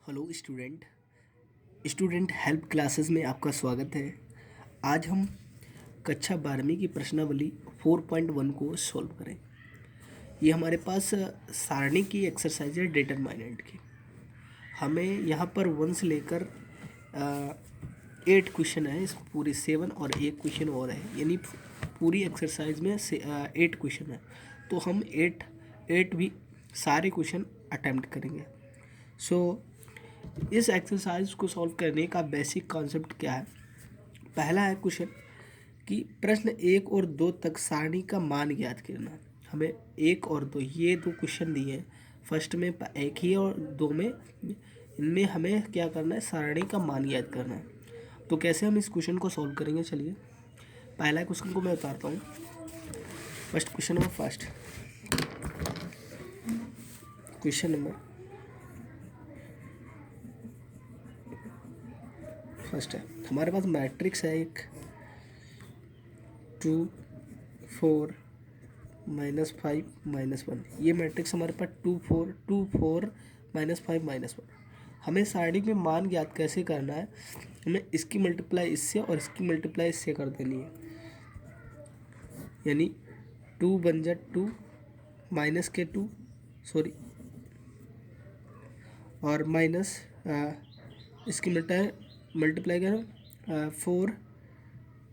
Hello student help classes में आपका स्वागत है। आज हम कक्षा 12वीं की प्रश्नावली 4.1 को सॉल्व करें। ये हमारे पास सारणी की एक्सरसाइज है डिटरमिनेंट की। हमें यहाँ पर 1 से लेकर 8 क्वेश्चन है, इस पूरी 7 और एक क्वेश्चन और है, यानी पूरी एक्सरसाइज में 8 क्वेश्चन है। तो हम 8 भी सारे क्वेश्चन अटेम्प्ट करेंगे। इस एक्सरसाइज को सॉल्व करने का बेसिक कॉन्सेप्ट क्या है। पहला है क्वेश्चन कि प्रश्न 1 और 2 तक सारणी का मान ज्ञात करना। हमें 1 और 2 ये दो क्वेश्चन दिए हैं। फर्स्ट में 1 ही और 2 में, इनमें हमें क्या करना है, सारणी का मान ज्ञात करना है। तो कैसे हम इस क्वेश्चन को सॉल्व करेंगे, चलिए पहला क्वेश्चन को मैं उतारता हूँ। फर्स्ट क्वेश्चन नंबर फर्स्ट है हमारे पास मैट्रिक्स है एक 2 4 -5 -1। ये मैट्रिक्स हमारे पास 2 4 2 4 -5 -1। हमें सारणी में मान ज्ञात कैसे करना है, हमें इसकी मल्टीप्लाई इससे और इसकी मल्टीप्लाई इससे कर देनी है, यानी 2 बन जा 2 माइनस के 2 सॉरी और माइनस इसकी मल्टीप्लाई करो 4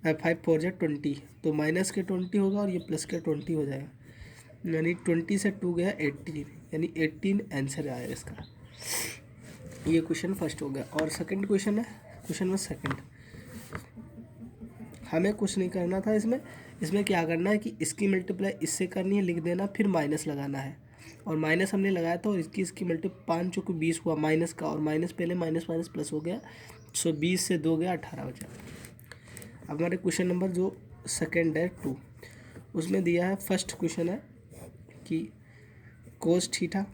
5 4 जा 20, तो माइनस के 20 होगा और ये प्लस के 20 हो जाएगा, यानी 20 से 2 गया 18, यानी 18 आंसर आया इसका। ये क्वेश्चन फर्स्ट हो गया। और सेकंड क्वेश्चन है, क्वेश्चन में सेकंड हमें कुछ नहीं करना था। इसमें क्या करना है कि इसकी मल्टीप्लाई इससे करनी है, लिख देना, फिर माइनस लगाना है। और माइनस हमने लगाया था और इसकी मल्टीप्लाई 5 चौके 20 हुआ माइनस का, और माइनस पहले माइनस माइनस प्लस हो गया, 20 से 2 गया 18 बचा। अब हमारे क्वेश्चन नंबर जो सेकंड है 2, उसमें दिया है, फर्स्ट क्वेश्चन है कि cos theta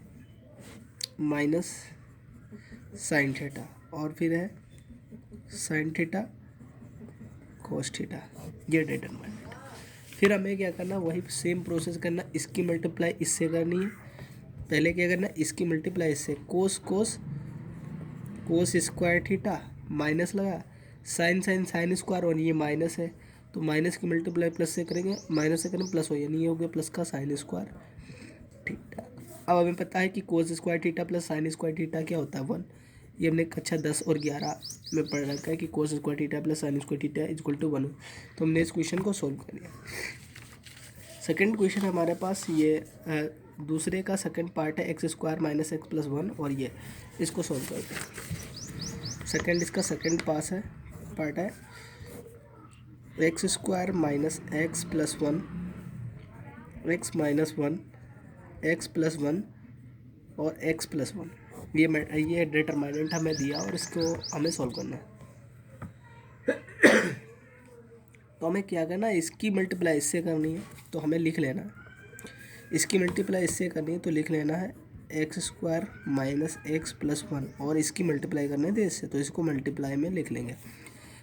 minus sine theta, और फिर है साइन थीटा कोस थीटा, ये डिटरमिनेंट। फिर हमें क्या करना, वही सेम प्रोसेस करना, इसकी मल्टीप्लाई इससे करनी है। पहले क्या करना, इसकी मल्टीप्लाई इससे, कोस स्क्वायर थीटा माइनस लगा साइन स्क्वायर, और ये माइनस है तो माइनस की मल्टीप्लाई प्लस से करेंगे, माइनस से करेंगे प्लस हो, यानी ये हो गया प्लस का साइन स्क्वायर थीटा। अब हमें पता है कि cos square theta plus sine square theta क्या होता है, 1। ये हमने कक्षा 10 और 11 में पढ़ रखा है कि cos square theta plus sine square theta equal to 1 हो। तो हमने इस क्वेश्चन को सोल्व कर लिया। सेकेंड क्वेश्चन हमारे पास ये दूसरे का सेकंड पार्ट है, x square minus x plus 1, और ये इसको सोल्व करते हैं। सेकंड इसका सेकंड पार्ट है x square minus x plus 1, x minus 1, x plus 1 और एक्स प्लस 1। ये डिटरमिनेंट हमें दिया और इसको हमें सॉल्व करना है। तो हमें क्या करना है, इसकी मल्टीप्लाई इससे करनी है, तो हमें लिख लेना है, इसकी मल्टीप्लाई इससे करनी है तो लिख लेना है x square minus x plus 1, और इसकी मल्टीप्लाई करने थे इससे, तो इसको मल्टीप्लाई में लिख लेंगे।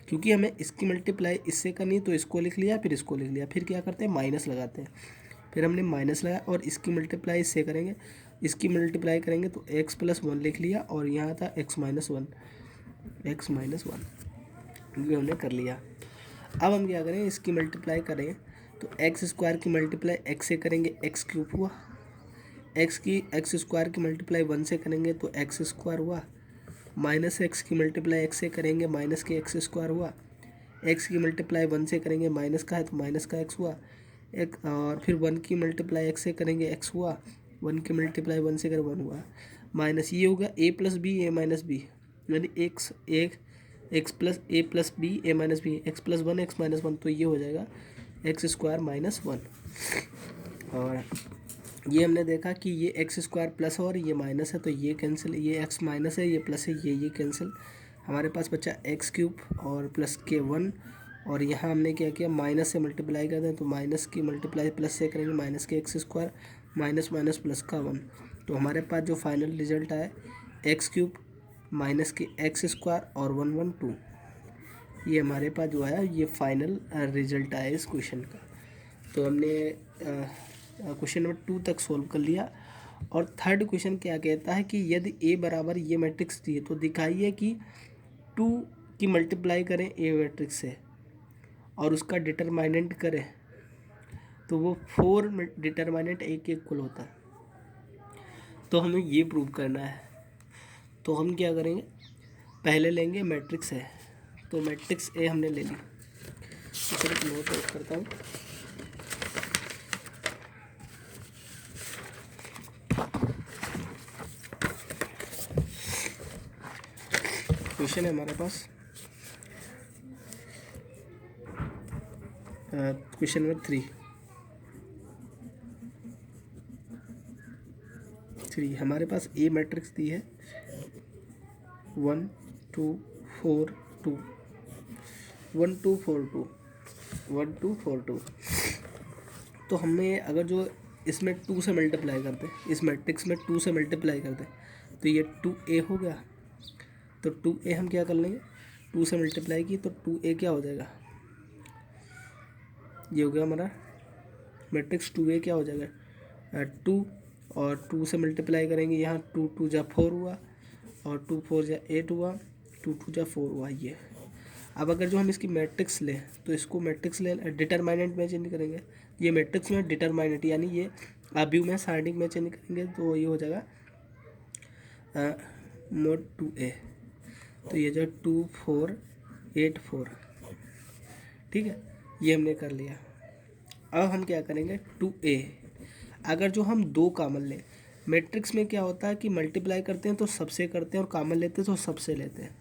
क्योंकि हमें इसकी मल्टीप्लाई इससे करनी है तो इसको लिख लिया, फिर इसको लिख लिया, फिर क्या करते हैं, माइनस लगाते हैं। फिर हमने माइनस लगाया और इसकी मल्टीप्लाई इससे करेंगे, इसकी मल्टीप्लाई करेंगे तो एक्स प्लस 1 लिख लिया, और यहाँ था एक्स माइनस वन, ये हमने कर लिया। अब हम क्या करें, इसकी मल्टीप्लाई करें तो एक्स स्क्वायर की मल्टीप्लाई एक्स से करेंगे, एक्स क्यूब हुआ, एक्स स्क्वायर की मल्टीप्लाई 1 से करेंगे तो एक्स स्क्वायर हुआ, माइनस एक्स की मल्टीप्लाई एक्स से करेंगे, माइनस के एक्स स्क्वायर हुआ, एक्स की मल्टीप्लाई 1 से करेंगे, माइनस का है तो माइनस का एक्स हुआ, और फिर 1 की मल्टीप्लाई एक्स से करेंगे, एक्स हुआ, 1 की मल्टीप्लाई 1 से करें 1 हुआ, माइनस ये होगा A plus B A minus B, यानी x plus B A minus B, x plus 1 x minus 1, तो ये हो जाएगा एक्स स्क्वायर माइनस 1। और ये हमने देखा कि ये एक्स स्क्वायर प्लस और ये माइनस है तो ये कैंसिल, ये एक्स माइनस है, ये प्लस है, ये कैंसिल, हमारे पास बचा एक्स क्यूब और प्लस के 1। और यहाँ हमने क्या किया, माइनस से मल्टीप्लाई कर दें तो माइनस की मल्टीप्लाई प्लस से करेंगे, माइनस के x square minus minus plus का 1, तो हमारे पास जो फाइनल रिजल्ट आया एक्स क्यूब माइनस के एक्स स्क्वायर और 112, ये हमारे पास जो आया ये फाइनल रिजल्ट आया इस क्वेश्चन का। तो हमने क्वेश्चन नंबर 2 तक सोल्व कर लिया। और थर्ड क्वेश्चन क्या कहता है कि यदि ए बराबर ये मैट्रिक्स दी है तो दिखाइए कि 2 की मल्टीप्लाई करें ए मैट्रिक्स से और उसका डिटरमाइनेंट करें तो वो 4 डिटरमाइनेंट ए के इक्वल होता है। तो हमें ये प्रूव करना है। तो हम क्या करेंगे, पहले लेंगे मैट्रिक्स है, तो मैट्रिक्स ए हमने ले ली। तो सिर्फ नोट आउट करता हूँ। क्वेश्चन है हमारे पास क्वेश्चन नंबर 3 हमारे पास ए मैट्रिक्स दी है 1 2 4 2 1 2 4 2 1 2 4 2। तो हमें अगर जो इसमें 2 से मल्टीप्लाई करते, इस मैट्रिक्स में 2 से मल्टीप्लाई करते तो ये 2a हो गया। तो 2a हम क्या कर लेंगे, 2 से मल्टीप्लाई की तो 2a क्या हो जाएगा, ये हो गया हमारा मैट्रिक्स। 2a क्या हो जाएगा 2, और 2 से मल्टीप्लाई करेंगे, यहाँ 2 2 जा 4 हुआ और 2 4 जा 8 हुआ, 2 2 जा 4 हुआ ये। अब अगर जो हम इसकी मैट्रिक्स लें तो इसको मैट्रिक्स ले डिटरमाइनेंट में चेंज करेंगे, ये मैट्रिक्स में डिटरमाइनेंट यानी ये अभी में साइडिंग में चेंज करेंगे तो ये हो जाएगा mod 2a। तो ये जो 2 4 8 4, ठीक है, ये हमने कर लिया। अब हम क्या करेंगे 2a, अगर जो हम 2 कामन लें, मैट्रिक्स में क्या होता है कि मल्टीप्लाई करते हैं तो सबसे करते हैं और कामन लेते हैं तो सबसे लेते हैं,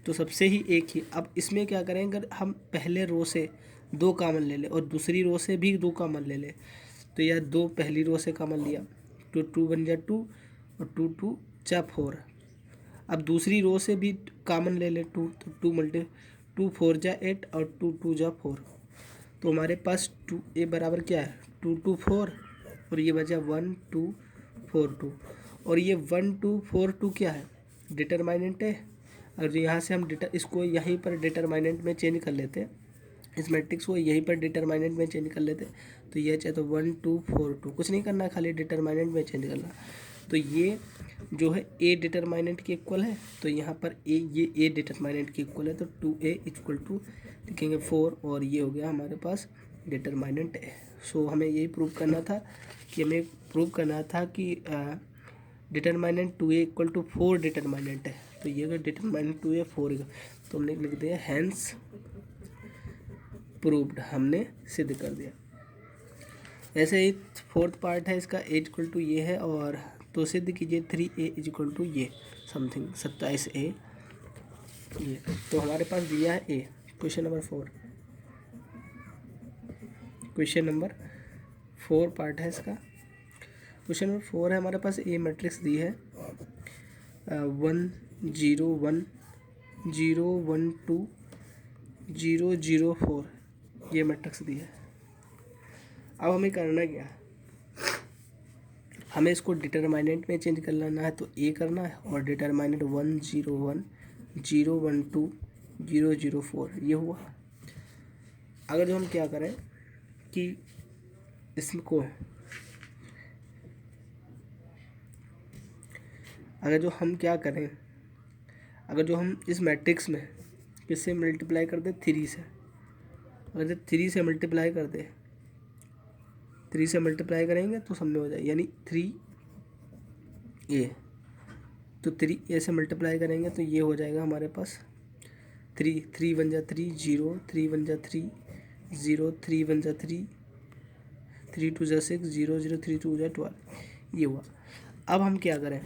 तो सबसे ही एक ही। अब इसमें क्या करेंगे, अगर हम पहले रो से 2 कामन ले लें और दूसरी रो से भी 2 कामन ले लें तो यह 2 पहली रो से कामन लिया तो 2 बन जा 2 और 2 2 जा 4। अब दूसरी रो से भी कामन ले लें 2, तो 2 4 जा 8 और 2 2 जा 4। तो हमारे पास 2a बराबर क्या है 2 2 4 और ये बचा 1 2 4 2। और ये 1 2 4 2 क्या है, डिटरमाइनेंट है। और यहाँ से हम इसको यहीं पर डिटरमाइनेंट में चेंज कर लेते हैं, इस मैट्रिक्स को यहीं पर डिटरमाइनेंट में चेंज कर लेते हैं। तो ये चाहे तो 1 2 4 2 कुछ नहीं करना, खाली डिटरमाइनेंट में चेंज करना। तो ये जो है ए डिटरमाइनेंट के इक्वल है, तो यहाँ पर ये ए डिटरमाइनेंट के इक्वल है, तो 2a इक्वल टू लिखेंगे 4 और ये हो गया हमारे पास डिटरमाइनेंट है। सो हमें यही प्रूव करना था कि डिटरमाइनेंट 2a इक्वल टू 4 डिटरमाइनेंट है। तो ये अगर डिटरमाइनेंट 2a 4 तो हमने लिख दिया हैंस प्रूव्ड, हमने सिद्ध कर दिया। ऐसे ही 4th पार्ट है इसका, a इक्वल टू ये है, और तो सिद्ध कीजिए 3a इक्वल टू ये समथिंग 27a ये। तो हमारे पास दिया है a। Question number 4, question number 4 part है इसका। क्वेश्चन नंबर 4 है हमारे पास, ए मैट्रिक्स दी है 1 0 1 0 1 2 0 0 4, ये मैट्रिक्स दी है। अब हमें करना क्या है, हमें इसको डिटरमाइनेंट में चेंज कर लेना है, तो ए करना है और डिटरमाइनेंट 1 0 1 0 1 2 0 0 4 ये हुआ। अगर जो हम क्या करें कि इसको अगर जो हम क्या करें, अगर जो हम इस मैट्रिक्स में किससे मल्टीप्लाई कर दे 3 से, अगर जब 3 से मल्टीप्लाई कर दे, 3 से मल्टीप्लाई करेंगे तो सब में हो जाए, यानी 3a, तो 3a से मल्टीप्लाई करेंगे तो ये हो जाएगा हमारे पास 3 3 बन जा 3 0 3 बन जा 3 0 3 बन जा 3 3 2 जा 6 0 0 3 2 जा 12, ये हुआ। अब हम क्या करें,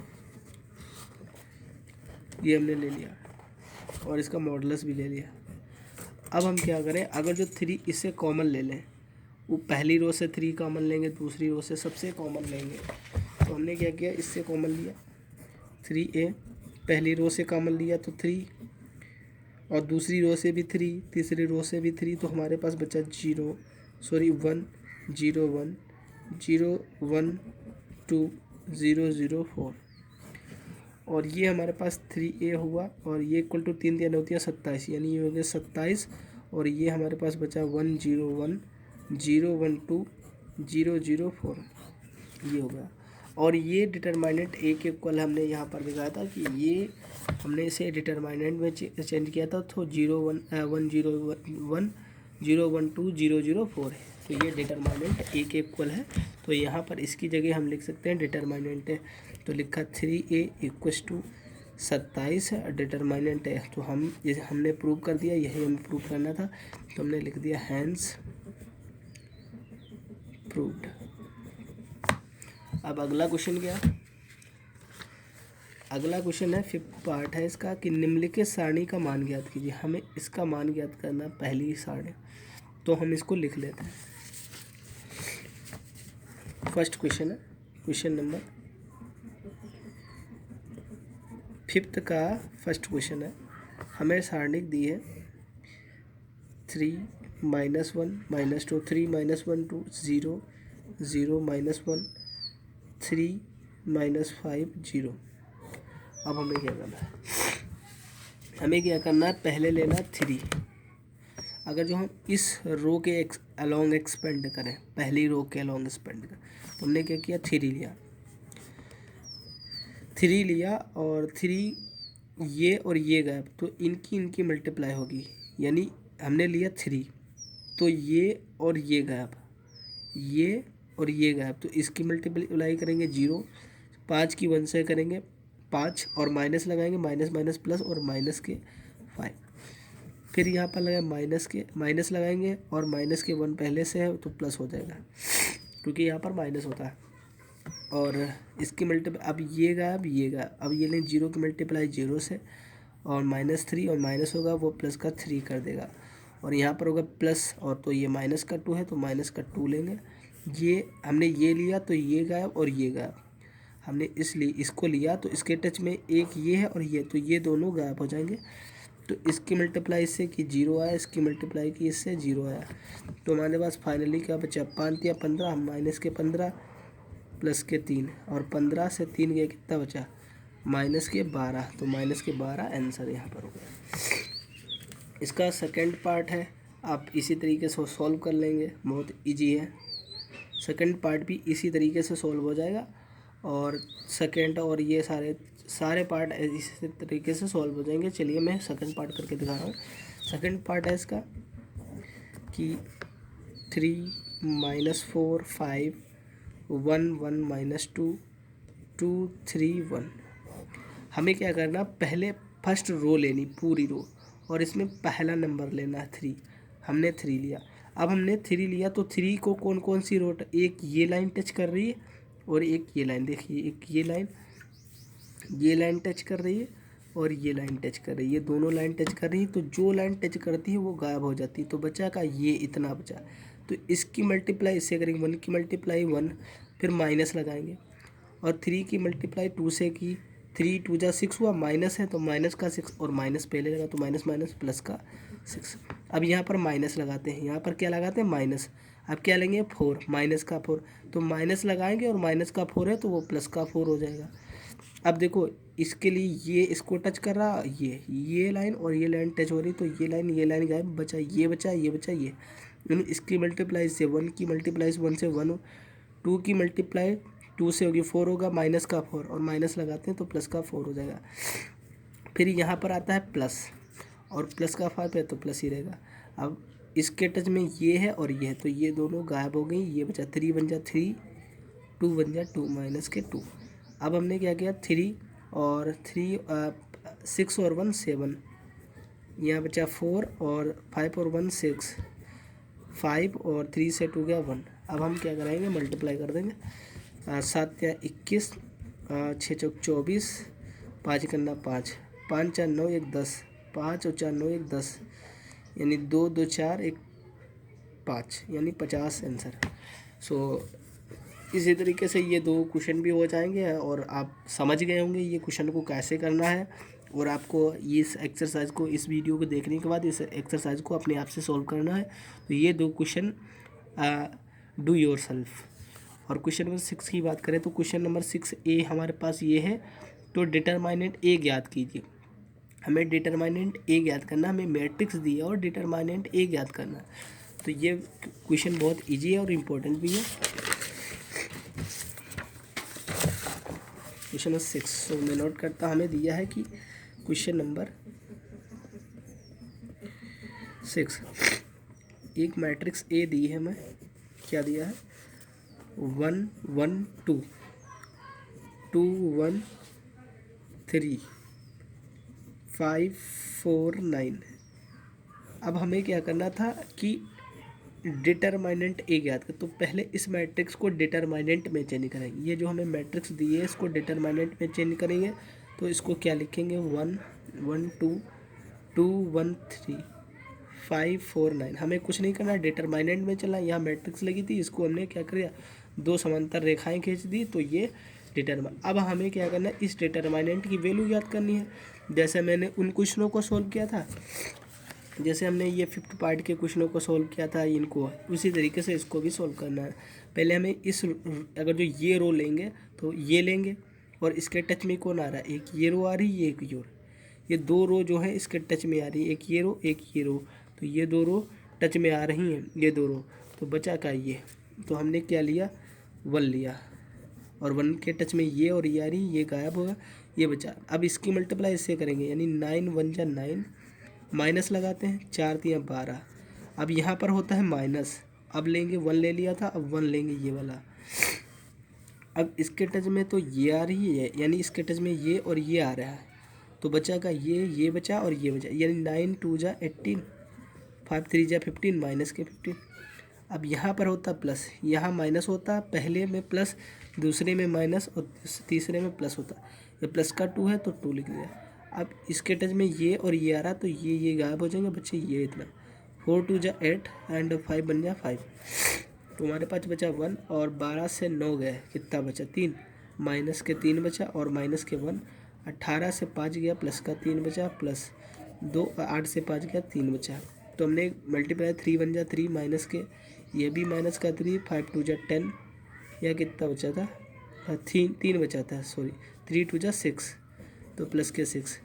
ये हमने ले लिया और इसका मॉडुलस भी ले लिया। अब हम क्या करें, अगर जो 3 इससे कॉमन ले लें, वो पहली रो से 3 कॉमन लेंगे, दूसरी रो से सबसे कॉमन लेंगे। तो हमने क्या किया, इससे कॉमन लिया 3a, पहली रो से कॉमन लिया तो 3, और दूसरी रो से भी 3, तीसरी रो से भी 3, तो हमारे पास बचा 1 0 1 0 1 2 0 0 4, और ये हमारे पास 3a हुआ, और ये इक्वल टू 3 3 होती है 27, यानी ये हो गया 27, और ये हमारे पास बचा 1 0 1 0 1 2 0 0 4, ये हो गया। और ये डिटरमाइनेंट ए के इक्वल हमने यहाँ पर दिखाया था कि ये हमने इसे डिटरमाइनेंट में चेंज किया था, तो 0 1 1 0 1 0 1 2 0 0 4 है। तो ये डिटरमाइनेंट ए के इक्वल है। तो यहाँ पर इसकी जगह हम लिख सकते हैं डिटरमाइनेंट है, तो लिखा 3a इक्वस टू 27 है, डिटरमाइनेंट है। तो हमने प्रूव कर दिया, यही हमें प्रूव करना था, तो हमने लिख दिया हैंस प्रूव्ड। अब अगला क्वेश्चन क्या है? अगला क्वेश्चन है 5th पार्ट है इसका कि निम्नलिखित सारणी का मान ज्ञात कीजिए। हमें इसका मान ज्ञात करना पहली सारणी, तो हम इसको लिख लेते हैं। फर्स्ट क्वेश्चन है, क्वेश्चन नंबर 5th का फर्स्ट क्वेश्चन है। हमें सारणी दी है 3 -1 -2 3 -1 2 0 0 -1 3 -5 0। अब हमें क्या करना है? हमें क्या करना है? पहले लेना 3। अगर जो हम इस रो के अलोंग एक्सपेंड करें, पहली रो के अलोंग एक्सपेंड करें, तो हमने क्या किया? 3 लिया और 3 ये और ये गैप, तो इनकी मल्टीप्लाई होगी। यानी हमने लिया 3, तो ये और ये गैप, ये और ये गैप, तो इसकी मल्टीप्लाई करेंगे 0, 5 की 1 से करेंगे 5 और माइनस लगाएंगे, माइनस माइनस प्लस और माइनस के 5। फिर यहाँ पर लगाए माइनस लगाएंगे और माइनस के 1 पहले से है तो प्लस हो जाएगा, क्योंकि यहाँ पर माइनस होता है। और इसकी मल्टीप्लाई, अब ये गया, अब ये लें 0 की मल्टीप्लाई 0 से और -3 और माइनस होगा वो प्लस का 3 कर देगा, और यहाँ पर होगा प्लस, और तो ये माइनस का 2 है तो माइनस का 2 लेंगे। ये हमने ये लिया तो ये गायब और ये गायब, हमने इसलिए इसको लिया तो इसके टच में एक ये है और ये, तो ये दोनों गायब हो जाएंगे। तो इसकी मल्टीप्लाई इससे कि 0 आया, इसकी मल्टीप्लाई की इससे 0 आया, तो हमारे पास फाइनली क्या बचा? 5 या 15, हम माइनस के 15 प्लस के 3, और 15 से 3 गया, कितना बचा? माइनस के 12, तो माइनस के 12 आंसर यहाँ पर हो गया। इसका सेकंड पार्ट है, आप इसी तरीके से सॉल्व कर लेंगे, बहुत इजी है। सेकंड पार्ट भी इसी तरीके से सॉल्व हो जाएगा, और सेकंड और ये सारे पार्ट इसी तरीके से सॉल्व हो जाएंगे। चलिए मैं सेकंड पार्ट करके दिखा रहा हूँ। सेकंड पार्ट है इसका कि 3 -4 5 1 1 -2 2 3 1। हमें क्या करना? पहले फर्स्ट रो लेनी, पूरी रो, और इसमें पहला नंबर लेना है 3। हमने 3 लिया। अब हमने 3 लिया तो 3 को कौन कौन सी रो, एक ये लाइन टच कर रही है और एक ये लाइन, देखिए एक ये लाइन टच कर रही है और ये लाइन टच कर रही है, ये दोनों लाइन टच कर रही है। तो जो लाइन टच करती है वो गायब हो जाती है, तो बचा का ये इतना बचा। तो इसकी मल्टीप्लाई इससे करेंगे, 1 की मल्टीप्लाई 1, फिर माइनस लगाएंगे, और 3 की मल्टीप्लाई 2 से की, 3 2 जा 6 हुआ, माइनस है तो माइनस का 6 और माइनस पहले लगा तो माइनस माइनस प्लस का 6। अब यहाँ पर माइनस लगाते हैं, यहाँ पर क्या लगाते हैं? माइनस। अब क्या लेंगे? 4, माइनस का 4, तो माइनस लगाएंगे और माइनस का 4 है तो वो प्लस का 4 हो जाएगा। अब देखो इसके लिए ये इसको टच कर रहा, ये लाइन और ये लाइन टच हो रही, तो ये लाइन गायब, बचा ये बचा ये। इसकी मल्टीप्लाई से 1 की मल्टीप्लाई 1 से 1, 2 की मल्टीप्लाई 2 से होगी 4 होगा, माइनस का 4 और माइनस लगाते हैं तो प्लस का 4 हो जाएगा। फिर यहाँ पर आता है प्लस, और प्लस का 5 है तो प्लस ही रहेगा। अब इसके टच में ये है और ये है, तो ये दोनों गायब हो गई, ये बचा 3 बन जा 3, 2 बन जा 2 माइनस के 2। अब हमने क्या किया? 3 और 6 और 1 7, यहाँ बचा 4 और 5 और 1 6, 5 और 3 से 2 गया 1। अब हम क्या कराएंगे? मल्टीप्लाई कर देंगे। 7 या 21, 6 चौक 24, 5 करना 5, 5 4 9 1 10, 5 और 4 9 1 10, यानी 2 2 4 1 5, यानी 50 आंसर। सो इसी तरीके से ये 2 क्वेश्चन भी हो जाएंगे, और आप समझ गए होंगे ये क्वेश्चन को कैसे करना है। और आपको इस एक्सरसाइज को, इस वीडियो को देखने के बाद इस एक्सरसाइज को अपने आप से सॉल्व करना है। तो ये 2 क्वेश्चन डू योर सेल्फ। और क्वेश्चन नंबर 6 की बात करें तो क्वेश्चन नंबर 6A हमारे पास ये है, तो डिटरमाइनेंट ए ज्ञात कीजिए। हमें डिटरमाइनेंट ए ज्ञात करना, हमें मैट्रिक्स दिया और डिटरमाइनेंट ए ज्ञात करना। तो ये क्वेश्चन बहुत ईजी है और इम्पोर्टेंट भी है। Question number 6। सो मैं नोट करता, हमें दिया है कि क्वेश्चन नंबर 6 एक मैट्रिक्स ए दी है, हमें क्या दिया है 1 1 2 2 1 3 5 4 9। अब हमें क्या करना था कि डिटरमाइनेंट ए ज्ञात कर, तो पहले इस मैट्रिक्स को डिटरमाइनेंट में चेंज करेंगे। ये जो हमें मैट्रिक्स दी है इसको डिटरमाइनेंट में चेंज करेंगे, तो इसको क्या लिखेंगे 1 1 2 2 1 3 5 4 9। हमें कुछ नहीं करना, डिटरमाइनेंट में चला, यहाँ मैट्रिक्स लगी थी, इसको हमने क्या किया दो समांतर रेखाएं खींच दी, तो ये डिटरमाइन। अब हमें क्या करना है, इस डिटरमाइनेंट की वैल्यू याद करनी है। जैसे मैंने उन क्वेश्चनों को सॉल्व किया था, जैसे हमने ये 5th पार्ट के क्वेश्चनों को सॉल्व किया था इनको, उसी तरीके से इसको भी सॉल्व करना है। पहले हमें इस अगर जो ये रो लेंगे तो ये लेंगे, और इसके टच में कौन आ रहा है, एक ये रो आ रही है, एक ये, ये दो रो जो है इसके टच में आ रही है, एक ये रो एक ये रो, तो ये दो रो टच में आ रही हैं, ये दो रो, तो बचा का ये, तो हमने क्या लिया 1 लिया, और 1 के टच में ये और ये आ रही, ये गायब होगा, ये बचा। अब इसकी मल्टीप्लाई इससे करेंगे, यानी 9 1 जा 9, माइनस लगाते हैं 4 3 12। अब यहाँ पर होता है माइनस, अब लेंगे 1 ले लिया था, अब 1 लेंगे ये वाला। अब इसके टच में तो ये आ रही है, यानी इसके टच में ये और ये आ रहा है, तो बचा का ये बचा और ये बचा, यानी 9 2 जा 18, 5 3 जा 15, माइनस के 15। अब यहाँ पर होता प्लस, यहाँ माइनस होता, पहले में प्लस दूसरे में माइनस और तीसरे में प्लस होता। ये प्लस का 2 है तो 2 लिख दिया। अब इसके टच में ये और ये आ रहा, तो ये गायब हो जाएंगे बच्चे, ये इतना 4 2 जा 8 एंड 5 बन जा 5, तो हमारे पास बचा 1, और 12 से 9 गए, कितना बचा 3, माइनस के 3 बचा और माइनस के 1, 18 से 5 गया, प्लस का 3 बचा, प्लस 2, 8 से 5 गया 3 बचा। तो हमने मल्टीप्लाई 3 बन जा 3, माइनस के ये भी माइनस का 3, 5 2 जा 10, या कितना बचा था 3 बचा था, सॉरी 3 2 जा 6, तो प्लस के 6,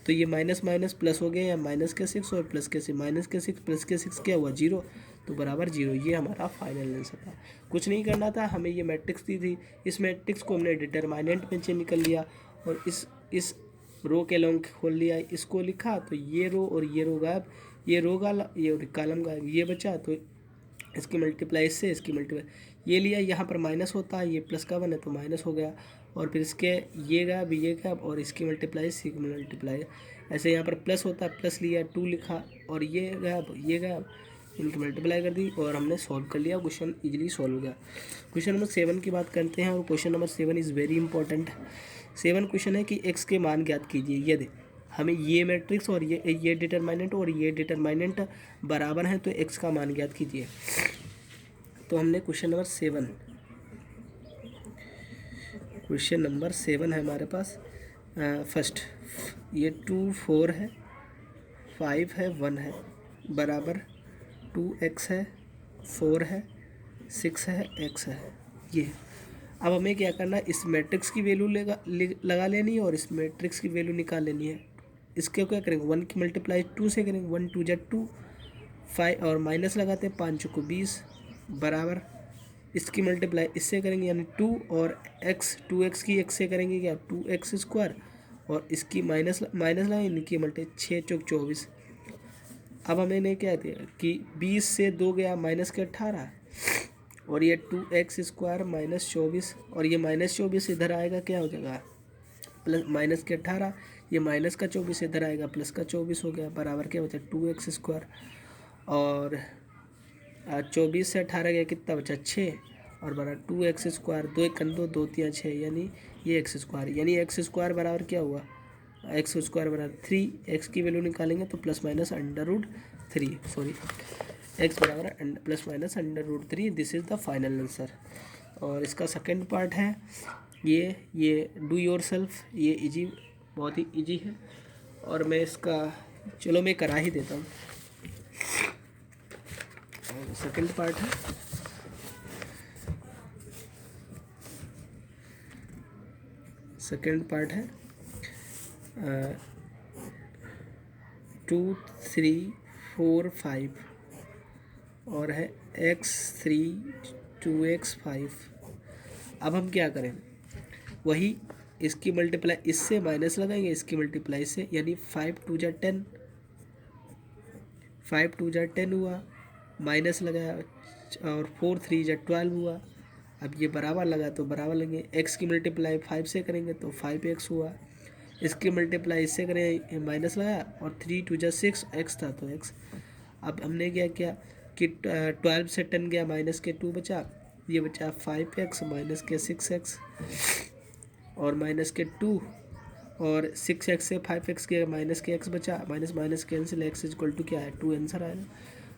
तो ये माइनस माइनस प्लस हो गया, या माइनस के 6 और प्लस के 6, माइनस के 6 प्लस के 6 क्या हुआ 0, तो बराबर 0। ये हमारा फाइनल आंसर था। कुछ नहीं करना था, हमें ये मैट्रिक्स दी थी, इस मैट्रिक्स को हमने डिटरमाइनेंट में चेंज कर लिया, और इस रो के लॉन्ग खोल लिया, इसको लिखा, तो ये रो और ये रो गायब, ये रो ये कॉलम गायब, ये बचा, तो इसकी मल्टीप्लाई इससे, इसकी मल्टीप्लाई ये लिया, यहाँ पर माइनस होता है, ये प्लस का 1 है तो माइनस हो गया, और फिर इसके ये गायब और इसकी मल्टीप्लाई इसी की मल्टीप्लाई, ऐसे यहाँ पर प्लस होता है, प्लस लिया 2 लिखा, और ये गायब, इनकी मल्टीप्लाई कर दी, और हमने सॉल्व कर लिया, क्वेश्चन इजीली सॉल्व हो गया। क्वेश्चन नंबर 7 की बात करते हैं, और question number 7 is very important. 7 question है कि x के मान ज्ञात कीजिए। यदि हमें ये मैट्रिक्स और ये डिटरमाइनेंट और ये डिटरमाइनेंट बराबर हैं तो x का मान ज्ञात कीजिए। तो हमने क्वेश्चन नंबर 7 है हमारे पास। फर्स्ट ये 2 4 है, 5 है, 1 है, बराबर 2x है, 4 है, 6 है, x है, ये। अब हमें क्या करना है, इस मैट्रिक्स की वैल्यू लगा लेनी है और इस मैट्रिक्स की वैल्यू निकाल लेनी है। इसके क्या करेंगे 1 की मल्टीप्लाई 2 से करेंगे, 1 2 जा 2, 5 और माइनस लगाते हैं, 5 को 20, बराबर इसकी मल्टीप्लाई इससे करेंगे, यानी 2 और x 2x की x से करेंगे क्या 2x स्क्वायर, और इसकी माइनस लगाएंगे, इनकी मल्टी 6 चौक 24। अब हमने क्या दिया कि 20 से 2 गया माइनस के 18, और ये 2x स्क्वायर माइनस 24, और ये माइनस 24 इधर आएगा क्या हो जाएगा प्लस माइनस के 18, ये माइनस का 24 इधर आएगा प्लस का 24 हो गया, बराबर क्या बचा 2x स्क्वायर, और 24 से 18 गया कितना बचा 6, और बराबर 2x स्क्वायर, 2 1 2 2 3 6, यानी ये x स्क्वायर, यानी x स्क्वायर बराबर क्या हुआ x स्क्वायर बराबर 3, x की वैल्यू निकालेंगे तो प्लस माइनस √3, सॉरी x बराबर plus minus √3। This is the final answer. और इसका सेकंड पार्ट है ये डू योर सेल्फ, ये इजी, बहुत ही इजी है, और मैं इसका चलो मैं करा ही देता हूँ। सेकंड पार्ट है, सेकंड पार्ट है 2 3 4 5, और है x3 2x 5। अब हम क्या करें, वही इसकी मल्टीप्लाई इससे माइनस लगाएंगे, इसकी मल्टीप्लाई इससे, यानी 5 2 जा 10, 5 2 जा 10 हुआ, माइनस लगाया और 4 3 जा 12 हुआ। अब ये बराबर लगा तो बराबर लेंगे, एक्स की मल्टीप्लाई 5 से करेंगे तो 5x हुआ, इसकी मल्टीप्लाई इससे करें माइनस लगाया और 3 2 जा 6, एक्स था तो एक्स। अब हमने क्या किया कि 12 से 10 गया, माइनस के 2 बचा, ये बचा 5x माइनस के 6x और माइनस के 2 और 6x से 5x के माइनस के x बचा, minus minus cancel, x equal to क्या है 2 आंसर आएगा।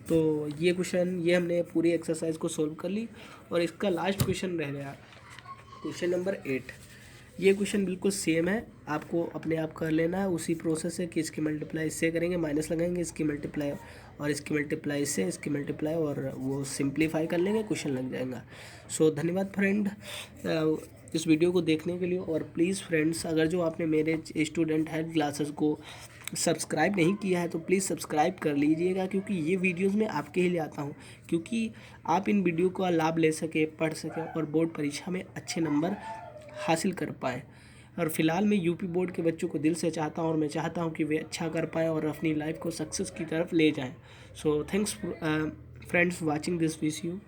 तो ये क्वेश्चन, ये हमने पूरी एक्सरसाइज को सोल्व कर ली और इसका लास्ट क्वेश्चन रह गया क्वेश्चन नंबर 8। ये क्वेश्चन बिल्कुल सेम है, आपको अपने आप कर लेना है, उसी प्रोसेस है कि इसकी मल्टीप्लाई इससे करेंगे, माइनस लगाएंगे, इसकी मल्टीप्लाई और इसकी मल्टीप्लाई इससे, इसकी मल्टीप्लाई और वो सिंप्लीफाई कर लेंगे, क्वेश्चन लग जाएगा। सो धन्यवाद फ्रेंड इस वीडियो को देखने के लिए। और प्लीज़ फ्रेंड्स, अगर जो आपने मेरे स्टूडेंट हेल्थ क्लासेस को सब्सक्राइब नहीं किया है तो प्लीज़ सब्सक्राइब कर लीजिएगा, क्योंकि ये वीडियोस मैं आपके ही लिए आता हूँ, क्योंकि आप इन वीडियो का लाभ ले सके, पढ़ सकें और बोर्ड परीक्षा में अच्छे नंबर हासिल कर पाएँ। और फिलहाल मैं यूपी बोर्ड के बच्चों को दिल से चाहता हूँ और मैं चाहता हूँ कि वे अच्छा कर पाएँ और अपनी लाइफ को सक्सेस की तरफ ले जाएँ। So thanks friends watching this video.